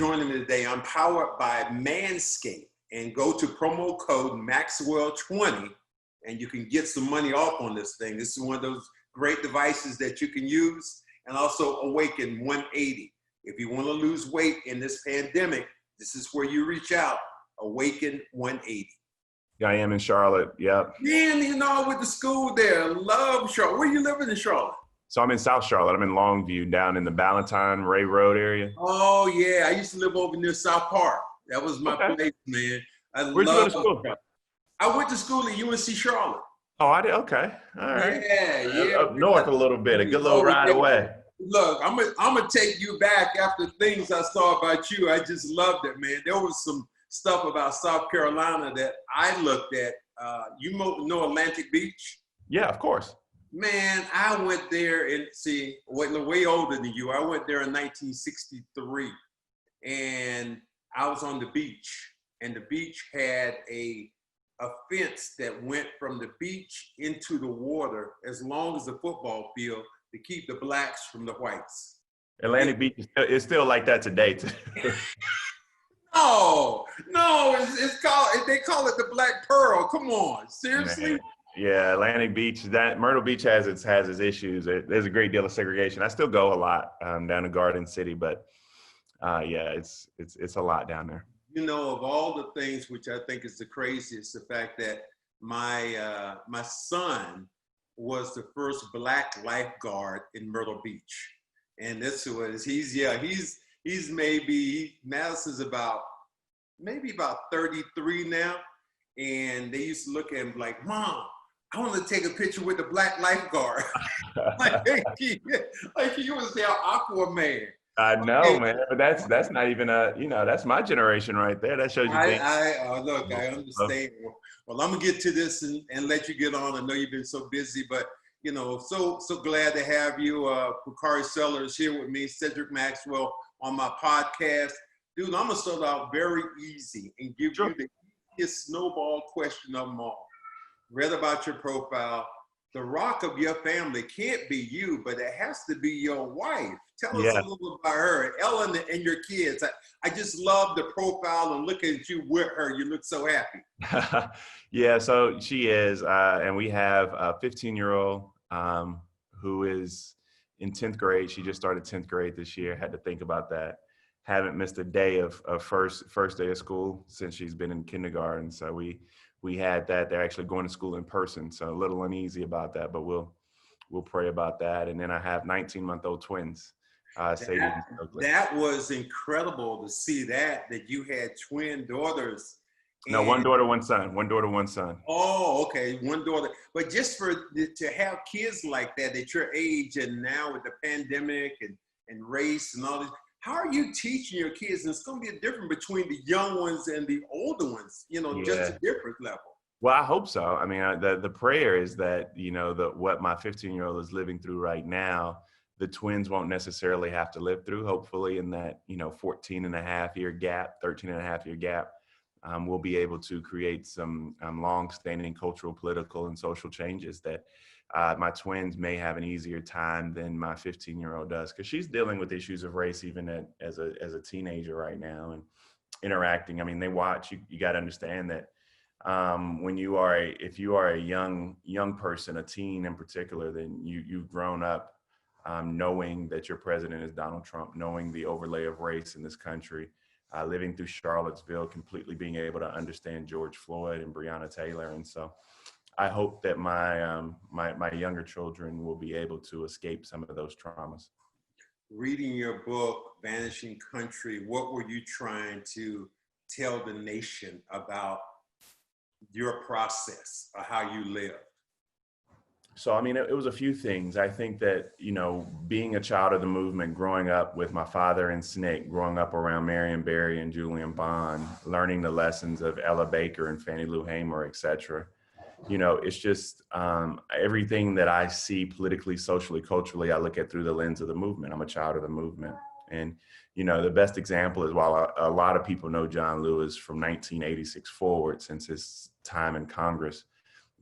joining me today. I'm powered by Manscaped, and go to promo code Maxwell20 and you can get some money off on this thing. This is one of those great devices that you can use, and also Awaken180. If you want to lose weight in this pandemic, this is where you reach out, Awaken180. Yeah, I am in Charlotte, yep. Man, you know, I went to school there. Love Charlotte. Where you living in Charlotte? So I'm in South Charlotte. I'm in Longview, down in the Ballantyne Ray Road area. Oh, yeah. I used to live over near South Park. That was my place, man. Where'd you go to school? I went to school at UNC Charlotte. Oh, I did? Okay. All right. Yeah. Up north a little bit. A good little ride away. Look, I'm gonna take you back after things I saw about you. I just loved it, man. There was some stuff about South Carolina that I looked at. You know Atlantic Beach? Yeah, of course. Man, I went there and way older than you. I went there in 1963, and I was on the beach, and the beach had a fence that went from the beach into the water as long as the football field to keep the blacks from the whites. Atlantic Beach is still like that today. No, it's called. They call it the Black Pearl. Come on, seriously. Man. Yeah, Atlantic Beach. That Myrtle Beach has its issues. There's a great deal of segregation. I still go a lot down to Garden City, but yeah, it's a lot down there. You know, of all the things which I think is the craziest, the fact that my son was the first black lifeguard in Myrtle Beach, and this was he's maybe Madison's maybe about 33 now, and they used to look at him like, "Mom, I want to take a picture with the black lifeguard." like he was their Aquaman. I know, man, but that's not even that's my generation right there. That shows you. Look, I understand. Well, I'm gonna get to this and let you get on. I know you've been so busy, but you know, so glad to have you, Bakari Sellers, here with me, Cedric Maxwell, on my podcast. Dude, I'm gonna start out very easy and give you the easiest snowball question of them all. Read about your profile. The rock of your family can't be you, but it has to be your wife. Tell us a little about her, Ellen, and your kids. I just love the profile, and look at you with her. You look so happy. Yeah, so she is, and we have a 15-year-old who is in 10th grade. She just started 10th grade this year. Had to think about that. Haven't missed a day of first day of school since she's been in kindergarten. So we had that. They're actually going to school in person, so a little uneasy about that, but we'll pray about that. And then I have 19-month-old twins. That was incredible to see that you had twin daughters. No, one daughter, one son. One daughter, one son. Oh, okay, one daughter. But just to have kids like that at your age, and now with the pandemic and race and all this, how are you teaching your kids? And it's going to be a difference between the young ones and the older ones, just a different level. Well, I hope so. I mean, the prayer is that, what my 15-year-old is living through right now, the twins won't necessarily have to live through. Hopefully in that, 13 and a half year gap, we'll be able to create some long-standing cultural, political, and social changes that my twins may have an easier time than my 15-year-old does, because she's dealing with issues of race even as a teenager right now, and interacting. I mean, they watch. You got to understand that if you are a young person, a teen in particular, then you've grown up knowing that your president is Donald Trump, knowing the overlay of race in this country, living through Charlottesville, completely being able to understand George Floyd and Breonna Taylor. And so I hope that my younger children will be able to escape some of those traumas. Reading your book, Vanishing Country, what were you trying to tell the nation about your process or how you live? So, I mean, it was a few things. I think that, being a child of the movement, growing up with my father in SNCC, growing up around Marion Barry and Julian Bond, learning the lessons of Ella Baker and Fannie Lou Hamer, et cetera. It's just everything that I see politically, socially, culturally, I look at through the lens of the movement. I'm a child of the movement. And, the best example is, while a lot of people know John Lewis from 1986 forward, since his time in Congress,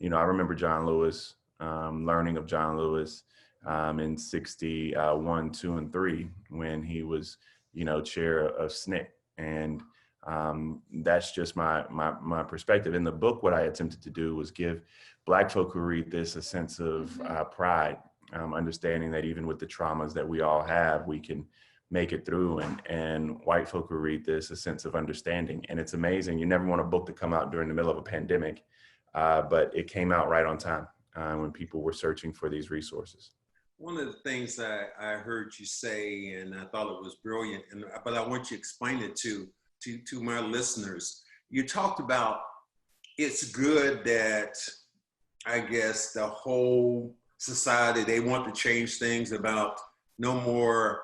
I remember John Lewis, learning of John Lewis in 61, 2, and 3, when he was chair of SNCC. And that's just my perspective. In the book, what I attempted to do was give Black folk who read this a sense of pride, understanding that even with the traumas that we all have, we can make it through, and white folk who read this a sense of understanding. And it's amazing. You never want a book to come out during the middle of a pandemic, but it came out right on time when people were searching for these resources. One of the things I heard you say, and I thought it was brilliant, but I want you to explain it to my listeners. You talked about it's good that, I guess, the whole society, they want to change things about no more,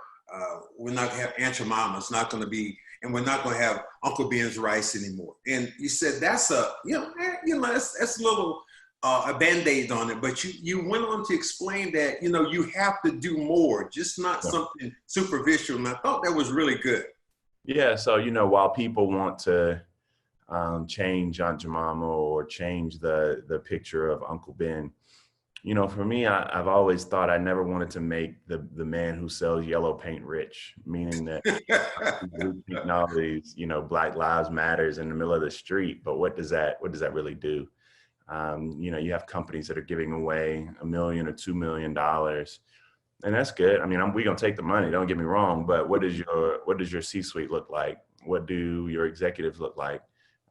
we're not going to have Aunt Jemima, it's not going to be, and we're not going to have Uncle Ben's rice anymore. And you said that's that's a little a Band-Aid on it, but you went on to explain that, you have to do more, just not something superficial. And I thought that was really good. Yeah. So, while people want to change Aunt Jemima or change the picture of Uncle Ben, for me, I've always thought I never wanted to make the man who sells yellow paint rich, meaning that all these, Black Lives Matters in the middle of the street. But what does that really do? You have companies that are giving away $1 million or $2 million, and that's good. I mean, we're gonna take the money. Don't get me wrong, but what does your C-suite look like? What do your executives look like?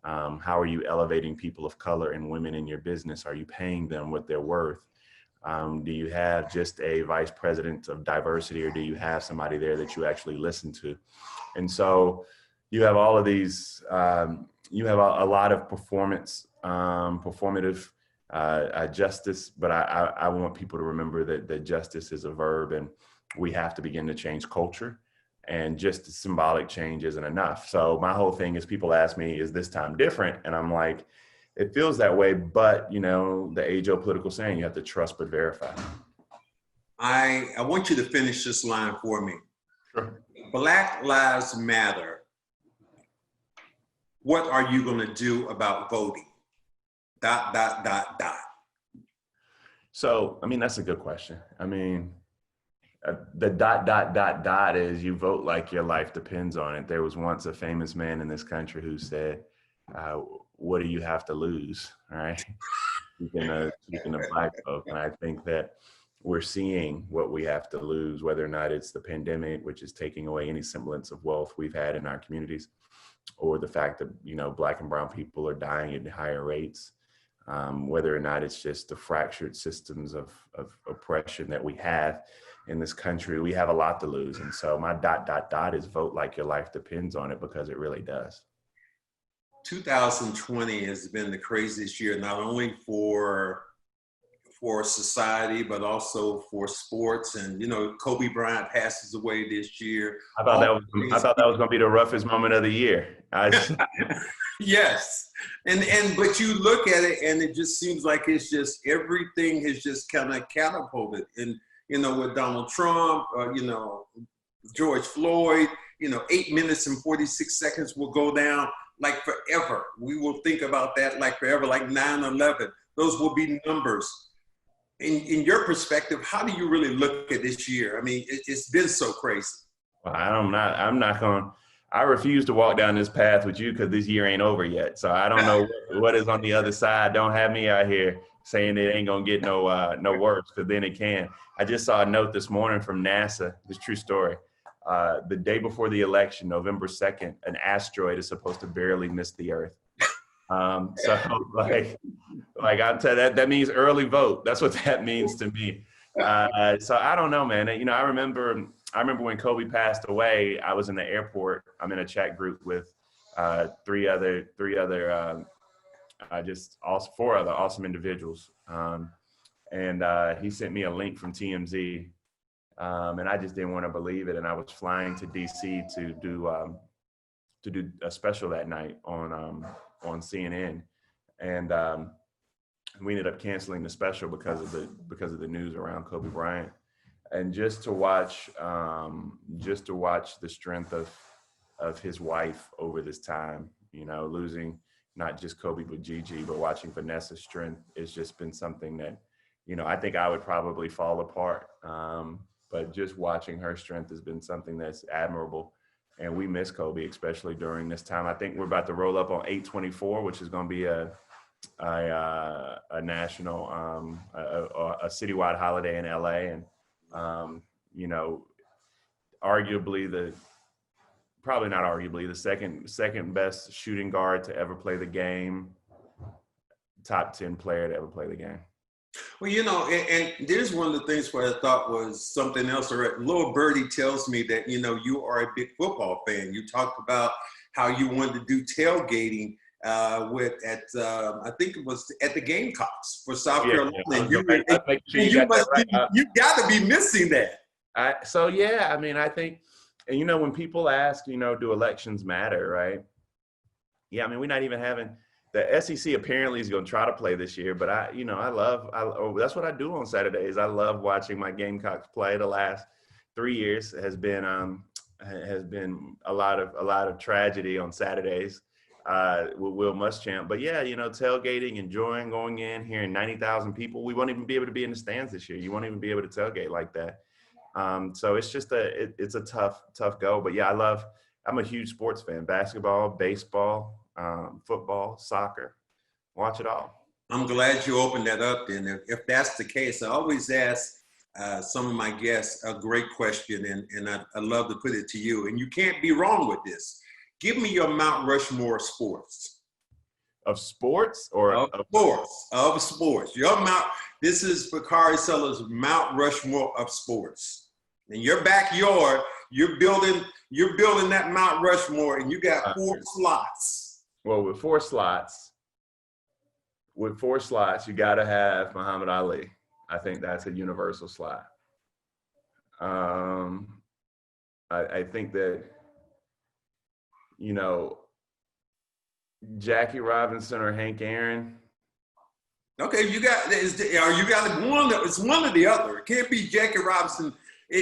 How are you elevating people of color and women in your business? Are you paying them what they're worth? Do you have just a vice president of diversity, or do you have somebody there that you actually listen to? And so you have all of these. You have a lot of performative justice, but I want people to remember that justice is a verb, and we have to begin to change culture, and just symbolic change isn't enough. So my whole thing is, people ask me, is this time different? And I'm like, it feels that way, but the age-old political saying, you have to trust but verify. I want you to finish this line for me. Sure. Black Lives Matter. What are you going to do about voting? ... So, that's a good question. The ... is you vote like your life depends on it. There was once a famous man in this country who said, what do you have to lose? All right. Speaking of Black folk. And I think that we're seeing what we have to lose, whether or not it's the pandemic, which is taking away any semblance of wealth we've had in our communities, or the fact that, Black and brown people are dying at higher rates, whether or not it's just the fractured systems of oppression that we have in this country. We have a lot to lose. And so my ... is vote like your life depends on it, because it really does. 2020 has been the craziest year, not only for society, but also for sports. And, Kobe Bryant passes away this year. I thought that was going to be the roughest moment of the year. Yes. But you look at it and it just seems like it's just, everything has just kind of catapulted. And, with Donald Trump, George Floyd, 8 minutes and 46 seconds will go down like forever. We will think about that like forever, like 9/11. Those will be numbers. In your perspective, how do you really look at this year? It's been so crazy. Well, I refuse to walk down this path with you, because this year ain't over yet. So I don't know what is on the other side. Don't have me out here saying it ain't gonna get no worse, because then it can. I just saw a note this morning from NASA, this true story. The day before the election, November 2nd, an asteroid is supposed to barely miss the Earth. So I'm telling you, that means early vote. That's what that means to me. So I don't know, man. I remember when Kobe passed away, I was in the airport. I'm in a chat group with four other awesome individuals. And he sent me a link from TMZ. And I just didn't want to believe it. And I was flying to DC to do a special that night on CNN. And we ended up canceling the special because of the news around Kobe Bryant. And just to watch the strength of his wife over this time, losing not just Kobe but Gigi, but watching Vanessa's strength, it's just been something that, I think I would probably fall apart. But just watching her strength has been something that's admirable. And we miss Kobe, especially during this time. I think we're about to roll up on 8/24, which is going to be a national, a citywide holiday in LA. And, you know, probably not arguably, the second best shooting guard to ever play the game, top 10 player to ever play the game. Well, you know, and there's one of the things where I thought was something else. Little Birdie tells me that, you know, you are a big football fan. You talked about how you wanted to do tailgating I think it was at the Gamecocks for South Carolina. And you got to be missing that. I mean, I think, and you know, when people ask, you know, do elections matter, right? Yeah, I mean, we're not even having. The SEC apparently is going to try to play this year, but that's what I do on Saturdays. I love watching my Gamecocks play. The last 3 years has been a lot of tragedy on Saturdays with Will Muschamp. But yeah, you know, tailgating, enjoying going in, hearing 90,000 people. We won't even be able to be in the stands this year. You won't even be able to tailgate like that. So it's just it's a tough go. But yeah, I'm a huge sports fan. Basketball, baseball, football, soccer, watch it all. I'm glad you opened that up then. If that's the case, I always ask some of my guests a great question, and I love to put it to you. And you can't be wrong with this. Give me your Mount Rushmore of sports. Of sports or of sports. This is Bakari Sellers' Mount Rushmore of sports. In your backyard, you're building that Mount Rushmore, and you got 4 slots. Well, with four slots, you got to have Muhammad Ali. I think that's a universal slot. I think that, you know, Jackie Robinson or Hank Aaron. Okay, you got one. It's one or the other. It can't be Jackie Robinson,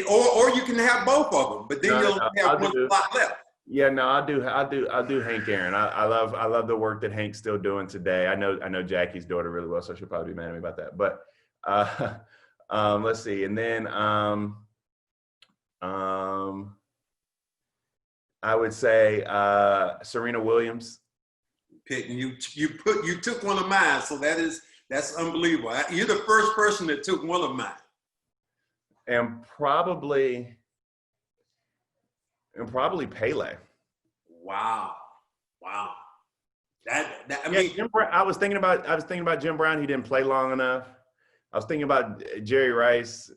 or you can have both of them. But then you'll have one slot left. Yeah, no, I'll do Hank Aaron. I love the work that Hank's still doing today. I know Jackie's daughter really well, so she'll probably be mad at me about that. But let's see, and then I would say Serena Williams. You took one of mine, so that's unbelievable. You're the first person that took one of mine. And probably Pele. Wow. I mean, I was thinking about Jim Brown. He didn't play long enough. I was thinking about Jerry Rice,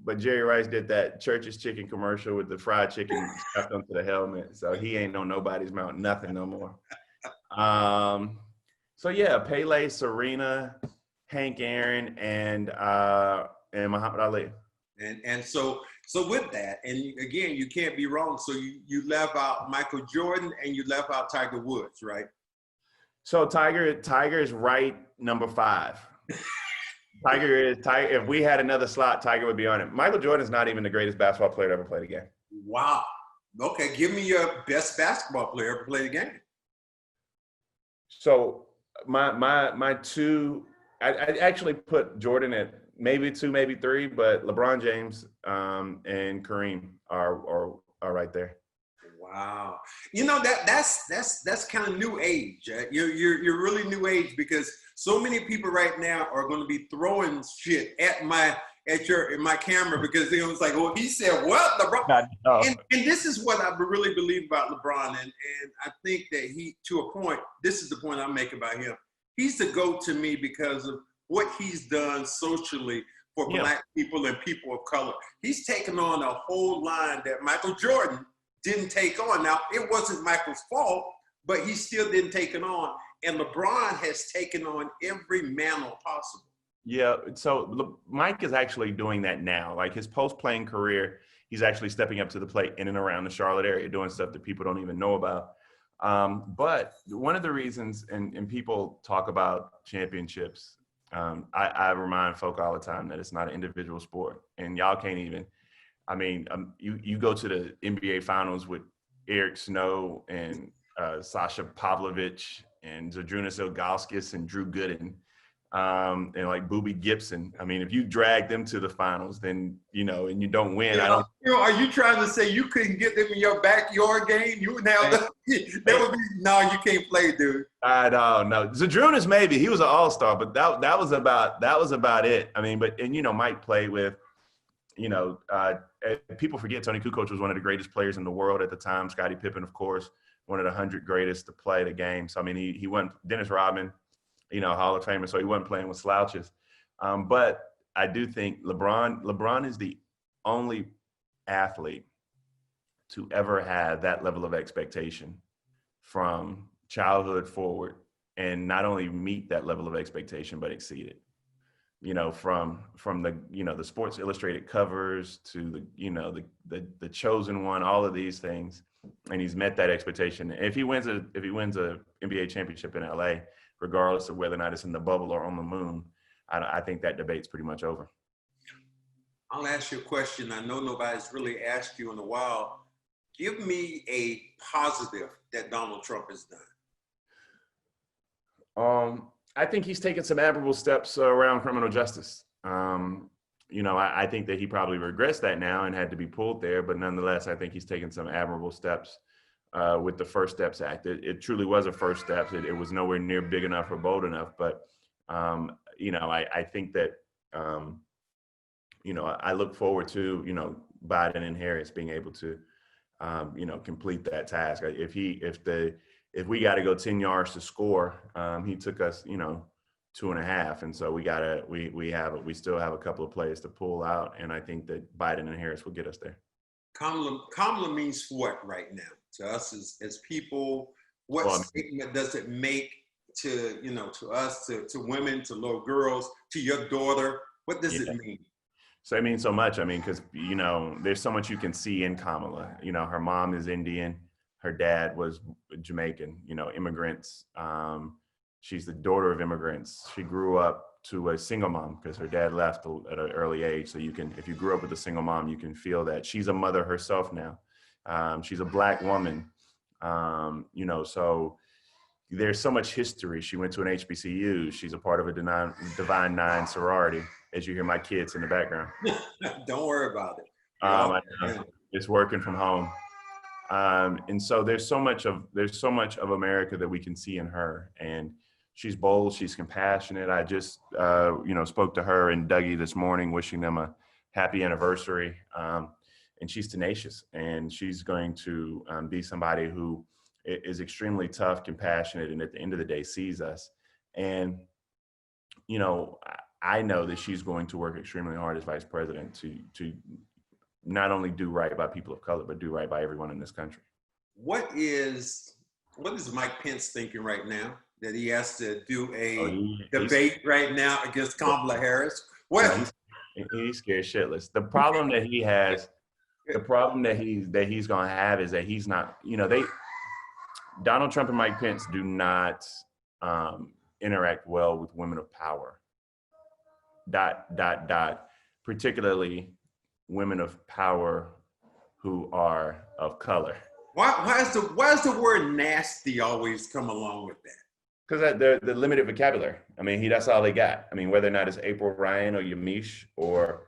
but Jerry Rice did that Church's Chicken commercial with the fried chicken stuffed onto the helmet, so he ain't on nobody's mount nothing no more. So yeah, Pele, Serena, Hank Aaron, and Muhammad Ali. And so with that, and again, you can't be wrong. So you left out Michael Jordan and you left out Tiger Woods, right? So Tiger is right number 5. Tiger. If we had another slot, Tiger would be on it. Michael Jordan is not even the greatest basketball player to ever play the game. Wow. Okay, give me your best basketball player ever play the game. So my 2, I actually put Jordan at maybe 2, maybe 3, but LeBron James and Kareem are right there. Wow, you know that's kind of new age. You're really new age, because so many people right now are going to be throwing shit in my camera, because they was like, "Oh, he said what, LeBron?" And this is what I really believe about LeBron, and I think that he, to a point, this is the point I make about him. He's the GOAT to me because of what he's done socially for Black people and people of color. He's taken on a whole line that Michael Jordan didn't take on. Now, it wasn't Michael's fault, but he still didn't take it on. And LeBron has taken on every mantle possible. Yeah, so Mike is actually doing that now. Like his post-playing career, he's actually stepping up to the plate in and around the Charlotte area, doing stuff that people don't even know about. But one of the reasons, and people talk about championships, I remind folk all the time that it's not an individual sport, and y'all can't even. I mean, you go to the NBA Finals with Eric Snow and Sasha Pavlovich and Zydrunas Ilgauskas and Drew Gooden. and like Booby Gibson. I mean, if you drag them to the finals, then, you know, and you don't win, Yeah, I don't. are you trying to say you couldn't get them in your backyard game? You now that would be no, you can't play, dude. I don't know. Zadrunas maybe, he was an all-star, but that was about it. I mean, and you know, Mike played with, you know, people forget Tony Kukoc was one of the greatest players in the world at the time. Scottie Pippen, of course, one of the 100 greatest to play the game. So I mean, he went Dennis Rodman, you know, Hall of Famer. So he wasn't playing with slouches. But I do think LeBron is the only athlete to ever have that level of expectation from childhood forward, and not only meet that level of expectation, but exceed it. You know, from the, you know, the Sports Illustrated covers to the, you know, the chosen one, all of these things, and he's met that expectation. If he wins a NBA championship in LA, regardless of whether or not it's in the bubble or on the moon, I think that debate's pretty much over. I'll ask you a question I know nobody's really asked you in a while. Give me a positive that Donald Trump has done. I think he's taken some admirable steps around criminal justice. You know, I think that he probably regrets that now and had to be pulled there, but nonetheless, I think he's taken some admirable steps with the First Steps Act. It truly was a first step. It was nowhere near big enough or bold enough, but you know, I think that, you know, I look forward to, you know, Biden and Harris being able to, you know, complete that task. If we got to go 10 yards to score, he took us, you know, 2.5. And so we still have a couple of plays to pull out. And I think that Biden and Harris will get us there. Kamala means what right now to us as people? What statement does it make to, you know, to us, to women, to little girls, to your daughter? What does it mean? So it means so much. I mean, because, you know, there's so much you can see in Kamala. You know, her mom is Indian. Her dad was Jamaican, you know, immigrants. She's the daughter of immigrants. She grew up to a single mom because her dad left at an early age. So if you grew up with a single mom, you can feel that. She's a mother herself now. She's a Black woman. You know, so there's so much history. She went to an HBCU. She's a part of a Divine Nine sorority, as you hear my kids in the background. Don't worry about it. It's working from home. And so there's so much of America that we can see in her, and she's bold, she's compassionate. I just, you know, spoke to her and Dougie this morning, wishing them a happy anniversary. And she's tenacious, and she's going to be somebody who is extremely tough, compassionate, and at the end of the day sees us. And, you know, I know that she's going to work extremely hard as vice president to not only do right by people of color, but do right by everyone in this country. What is Mike Pence thinking right now that he has to do a debate right now against Kamala Harris? What? He's scared shitless. The problem that he has, that he's going to have is that he's not, you know, Donald Trump and Mike Pence do not interact well with women of power. ... Particularly women of power who are of color. Why is the word nasty always come along with that? Because the limited vocabulary. I mean, that's all they got. I mean, whether or not it's April Ryan or Yamiche or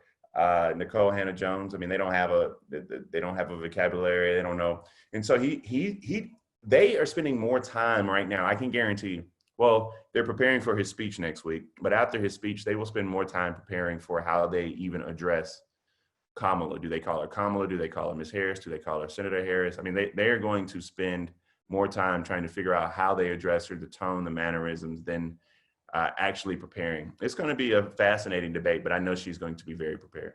Nicole Hannah-Jones, I mean, they don't have a vocabulary. They don't know. And so they are spending more time right now. I can guarantee you. Well, they're preparing for his speech next week, but after his speech, they will spend more time preparing for how they even address Kamala. Do they call her Kamala? Do they call her Ms. Harris? Do they call her Senator Harris? I mean, they are going to spend more time trying to figure out how they address her, the tone, the mannerisms, than actually preparing. It's going to be a fascinating debate, but I know she's going to be very prepared.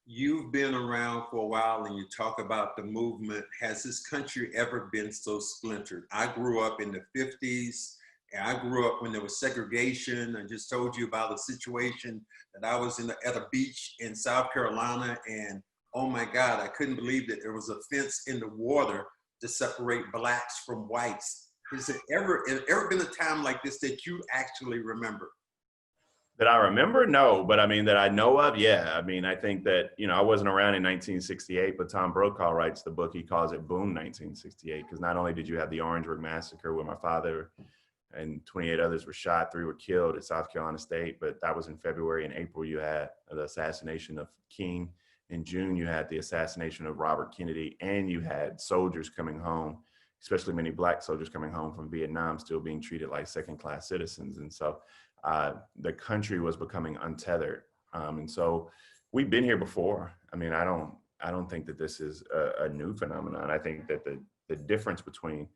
You've been around for a while and you talk about the movement. Has this country ever been so splintered? I grew up in the 50s. And I grew up when there was segregation. I just told you about a situation that I was at a beach in South Carolina, and oh my God, I couldn't believe that there was a fence in the water to separate blacks from whites. Has it ever been a time like this that you actually remember? That I remember? No, but I mean, that I know of, yeah. I mean, I think that, you know, I wasn't around in 1968, but Tom Brokaw writes the book, he calls it Boom 1968, because not only did you have the Orangeburg Massacre where my father and 28 others were shot. 3 were killed at South Carolina State, but that was in February. In April, you had the assassination of King. In June, you had the assassination of Robert Kennedy, and you had soldiers coming home, especially many Black soldiers coming home from Vietnam, still being treated like second-class citizens. And so the country was becoming untethered. And so we've been here before. I mean, I don't think that this is a new phenomenon. I think that the difference between,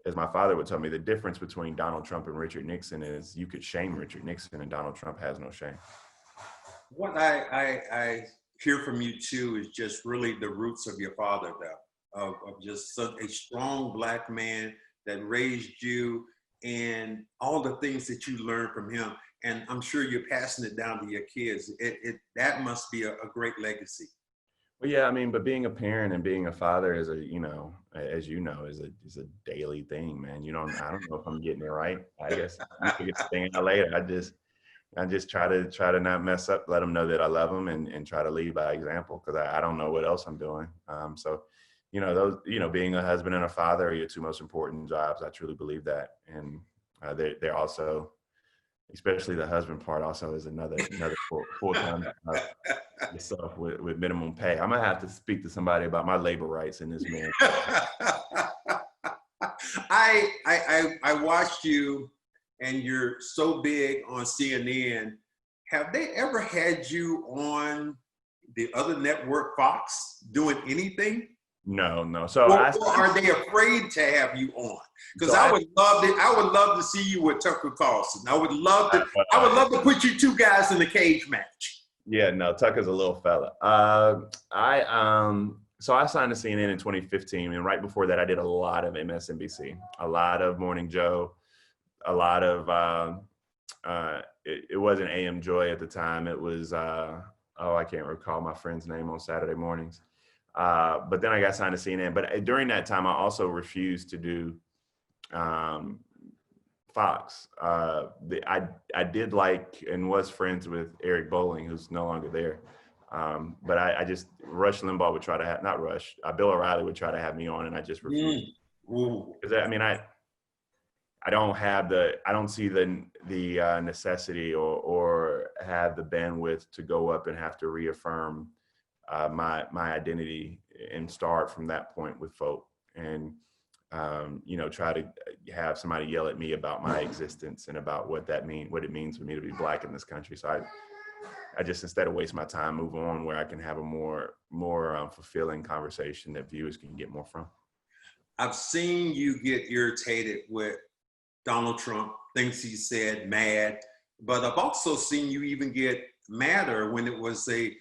as my father would tell me, the difference between Donald Trump and Richard Nixon is you could shame Richard Nixon and Donald Trump has no shame. What I hear from you too is just really the roots of your father, though, of just such a strong Black man that raised you and all the things that you learned from him. And I'm sure you're passing it down to your kids. That must be a great legacy. Well, yeah, I mean, but being a parent and being a father is a, you know, as you know, is a daily thing, man. I don't know if I'm getting it right. I guess you figure the thing out later. I just try to not mess up, let them know that I love them, and try to lead by example, because I don't know what else I'm doing. So, being a husband and a father are your 2 most important jobs. I truly believe that. And they're also, especially the husband part, also is another full-time job yourself with minimum pay. I'm gonna have to speak to somebody about my labor rights in this marriage. I watched you, and you're so big on CNN. Have they ever had you on the other network, Fox, doing anything? No. So or are they afraid to have you on? Because I would love to see you with Tucker Carlson. I would love to put you 2 guys in a cage match. Yeah, no, Tucker's a little fella. So I signed to CNN in 2015, and right before that, I did a lot of MSNBC, a lot of Morning Joe, a lot of it wasn't AM Joy at the time. It was I can't recall my friend's name on Saturday mornings. But then I got signed to CNN. But during that time, I also refused to do Fox. I did like and was friends with Eric Bolling, who's no longer there. But I just, Rush Limbaugh would try to have, not Rush, Bill O'Reilly would try to have me on, and I just refused. Because I mean, I don't see the necessity or have the bandwidth to go up and have to reaffirm my identity and start from that point with folk, and try to have somebody yell at me about my existence and about what it means for me to be Black in this country. So I just, instead of waste my time, move on where I can have a more fulfilling conversation that viewers can get more from. I've seen you get irritated with Donald Trump, things he said, mad, but I've also seen you even get madder when it was a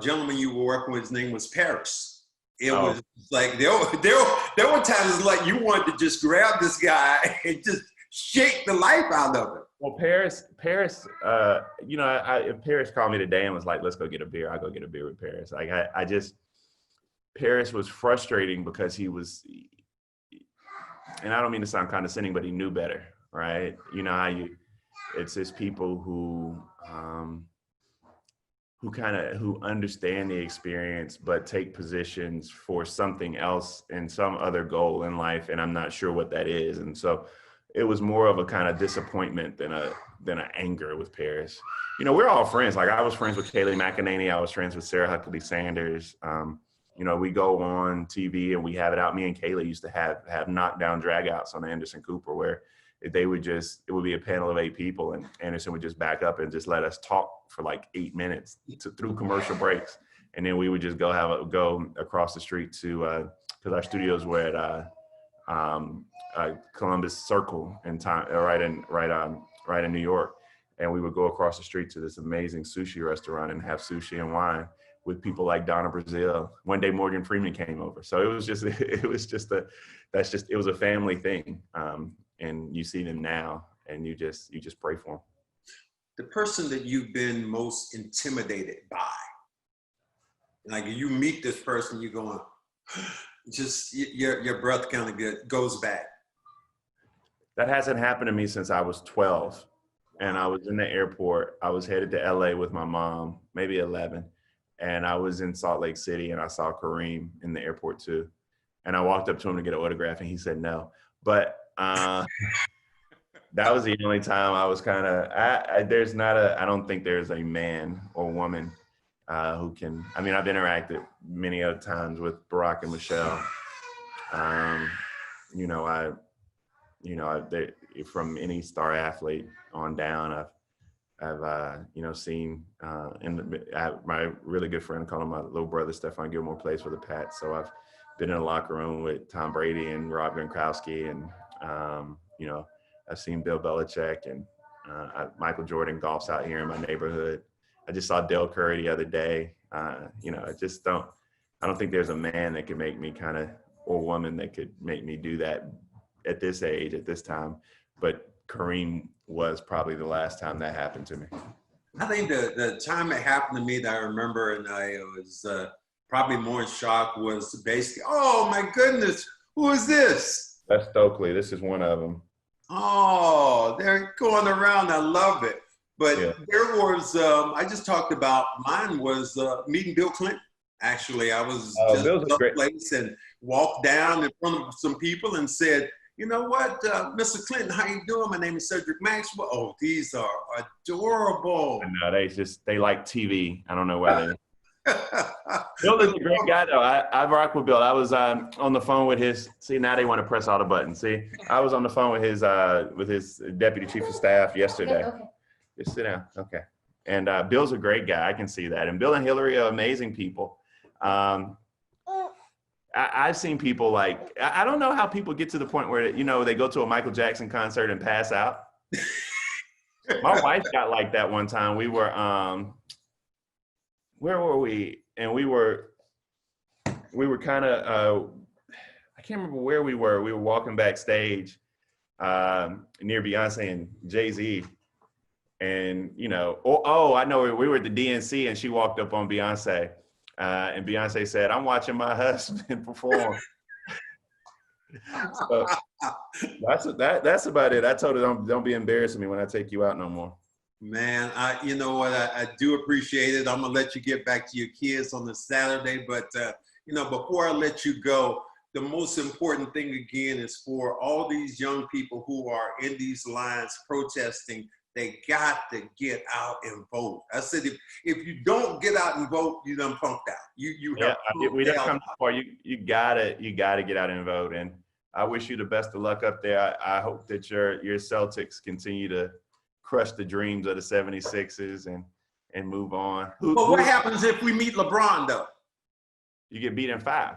gentleman you were working with. His name was Paris. It was like, there were times like you wanted to just grab this guy and just shake the life out of him. Well, Paris, if Paris called me today and was like, let's go get a beer, I'll go get a beer with Paris. Like Paris was frustrating because he was, and I don't mean to sound condescending, but he knew better, right? You know how it's just people who understand the experience, but take positions for something else and some other goal in life. And I'm not sure what that is. And so it was more of a kind of disappointment than an anger with Paris. We're all friends. Like, I was friends with Kayleigh McEnany. I was friends with Sarah Huckabee Sanders. We go on TV and we have it out. Me and Kayleigh used to have knockdown dragouts on Anderson Cooper, where it would be a panel of 8 people, and Anderson would just back up and just let us talk for like 8 minutes through commercial breaks. And then we would just go across the street to, cause our studios were at Columbus Circle right in New York. And we would go across the street to this amazing sushi restaurant and have sushi and wine with people like Donna Brazile. One day Morgan Freeman came over. So it was a family thing. And you see them now, and you just pray for them. The person that you've been most intimidated by, like you meet this person, you're going, just your breath kind of goes back. That hasn't happened to me since I was 12. And I was in the airport. I was headed to LA with my mom, maybe 11. And I was in Salt Lake City, and I saw Kareem in the airport too. And I walked up to him to get an autograph, and he said no. But That was the only time I was kind of, I don't think there's a man or woman who can, I mean, I've interacted many other times with Barack and Michelle. From any star athlete on down, I've seen, my really good friend, I call him my little brother, Stephon Gilmore, plays for the Pats. So I've been in the locker room with Tom Brady and Rob Gronkowski, and, I've seen Bill Belichick, and Michael Jordan golfs out here in my neighborhood. I just saw Dale Curry the other day. I don't think there's a man that could make me or woman that could make me do that at this age, at this time. But Kareem was probably the last time that happened to me. I think the time it happened to me that I remember, and I was probably more in shock, was basically, oh my goodness, who is this? That's Stokely. This is one of them. Oh, they're going around. I love it. But there was, I just talked about, mine was meeting Bill Clinton. Actually, I was just in a place and walked down in front of some people and said, you know what, Mr. Clinton, how you doing? My name is Cedric Maxwell. Oh, these are adorable. No, they like TV. I don't know why they. Bill is a great guy, though. I rock with Bill. I was on the phone with his. See, now they want to press all the buttons. See, I was on the phone with his deputy chief of staff yesterday. Okay. Just sit down. Okay. And Bill's a great guy. I can see that. And Bill and Hillary are amazing people. I've seen people like, I don't know how people get to the point where, they go to a Michael Jackson concert and pass out. My wife got like that one time. We were, where were we? And we were kind of, I can't remember where we were. We were walking backstage near Beyonce and Jay-Z. And, I know we were at the DNC and she walked up on Beyonce. And Beyonce said, I'm watching my husband perform. So that's about it. I told her, don't be embarrassing me when I take you out no more. Man, you know what? I do appreciate it. I'm going to let you get back to your kids on the Saturday. But, before I let you go, the most important thing, again, is for all these young people who are in these lines protesting, they got to get out and vote. I said, if you don't get out and vote, you done punked out. We done come too far. You gotta get out and vote. And I wish you the best of luck up there. I hope that your Celtics continue to crush the dreams of the 76ers and move on. But what happens if we meet LeBron, though? You get beat in 5.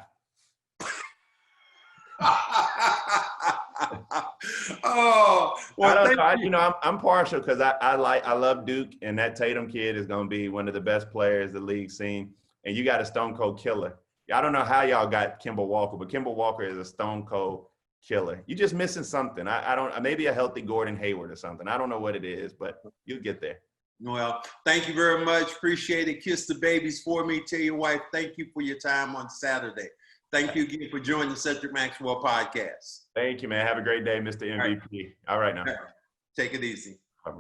Oh, well, I don't know. I'm partial because I love Duke, and that Tatum kid is going to be one of the best players the league's seen. And you got a stone cold killer. I don't know how y'all got Kemba Walker, but Kemba Walker is a stone cold killer. You're just missing something. I don't, maybe a healthy Gordon Hayward or something. I don't know what it is, but you'll get there. Well, thank you very much. Appreciate it. Kiss the babies for me. Tell your wife thank you for your time on Saturday. Thank you again for joining the Cedric Maxwell podcast. Thank you, man. Have a great day, Mr. MVP. All right now. Take it easy. Bye.